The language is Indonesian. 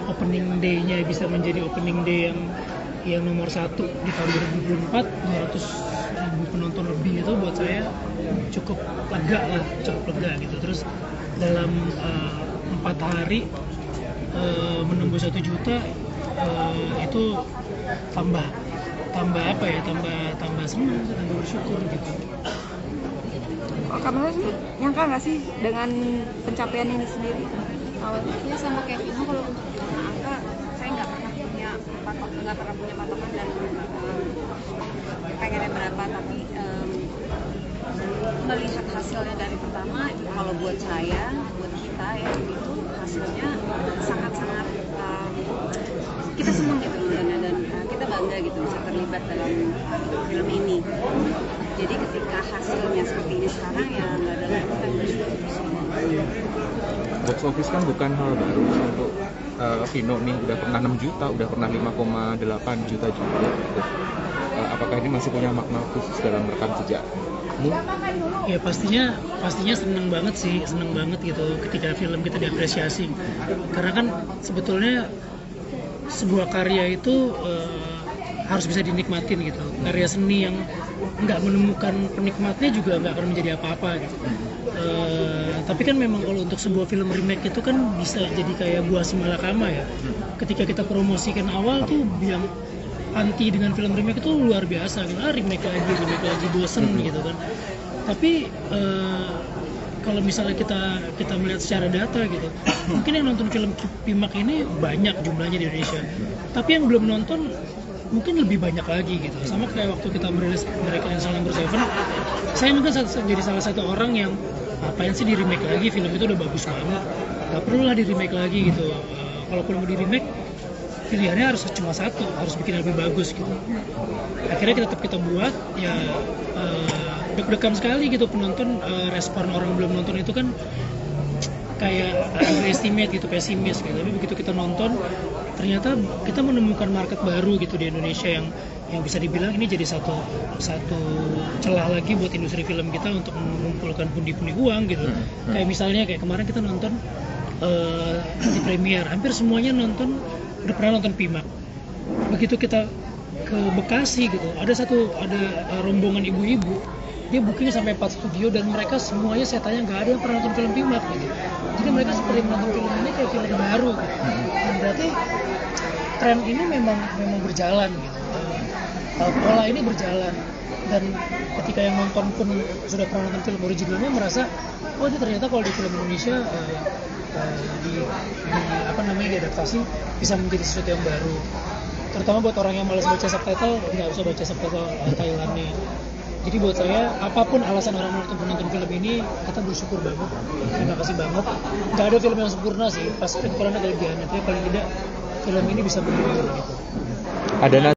opening day-nya bisa menjadi opening day yang nomor 1 di tahun 2024, 200.000 penonton lebih, itu buat saya cukup lega gitu. Terus dalam 4 hari menembus 1 juta, itu tambah senang, tambah bersyukur gitu. Kamu nyangka nggak sih dengan pencapaian ini sendiri? Awalnya sama kayak Vino, kalau untuk angka saya nggak pernah punya patokan dan pengennya berapa, tapi melihat hasilnya dari pertama, kalau buat saya, buat kita ya, itu hasilnya sangat-sangat kita senang gitu nontonnya, dan kita bangga gitu bisa terlibat dalam film ini. Jadi ketika hasilnya seperti ini sekarang, ya nggak ada lagi kita bersyukur. Box office kan bukan hal baru untuk Vino nih, udah pernah 6 juta, udah pernah 5,8 juta juga gitu. Apakah ini masih punya makna khusus dalam rekam jejakmu? Ya pastinya seneng banget gitu ketika film kita diapresiasi, karena kan sebetulnya sebuah karya itu harus bisa dinikmatin gitu. Karya seni yang nggak menemukan penikmatnya juga nggak akan menjadi apa-apa gitu. Tapi kan memang kalau untuk sebuah film remake itu kan bisa jadi kayak buah si malakama ya. Ketika kita promosikan awal tuh yang anti dengan film remake itu luar biasa gitu. Remake lagi bosen gitu kan. Tapi kalau misalnya kita melihat secara data gitu, mungkin yang nonton film Pimak ini banyak jumlahnya di Indonesia, tapi yang belum nonton mungkin lebih banyak lagi gitu. Sama kayak waktu kita merilis Miracle in Cell No. 7, saya mungkin jadi salah satu orang yang apain sih di remake lagi, film itu udah bagus banget, nggak perlu lah di remake lagi gitu. Kalaupun mau di remake, pilihannya harus cuma satu, harus bikin yang lebih bagus gitu. Akhirnya kita buat ya, deg-degan sekali gitu penonton, respon orang belum nonton itu kan kayak underestimate gitu, pesimis gitu. Tapi begitu kita nonton, ternyata kita menemukan market baru gitu di Indonesia yang bisa dibilang ini jadi satu celah lagi buat industri film kita untuk mengumpulkan pundi-pundi uang gitu. Kayak misalnya kayak kemarin kita nonton di premiere, hampir semuanya udah pernah nonton Pimak. Begitu kita ke Bekasi gitu, ada rombongan ibu-ibu, dia booking sampai 4 studio, dan mereka semuanya saya tanya nggak ada yang pernah nonton film Pimak gitu. Jadi mereka seperti menonton film ini kayak film baru gitu. Dan berarti tren ini memang berjalan gitu. Pola ini berjalan, dan ketika yang nonton pun sudah pernah nonton film originalnya merasa, oh ini ternyata kalau di film Indonesia diadaptasi bisa menjadi sesuatu yang baru. Terutama buat orang yang malas baca subtitle, nggak usah baca subtitle Thailandnya. Jadi buat saya, apapun alasan orang menonton film ini, kita bersyukur banget, terima kasih banget. Nggak ada film yang sempurna sih, pasti kekurangan kelebihannya, tapi paling tidak film ini bisa menghibur gitu. Ada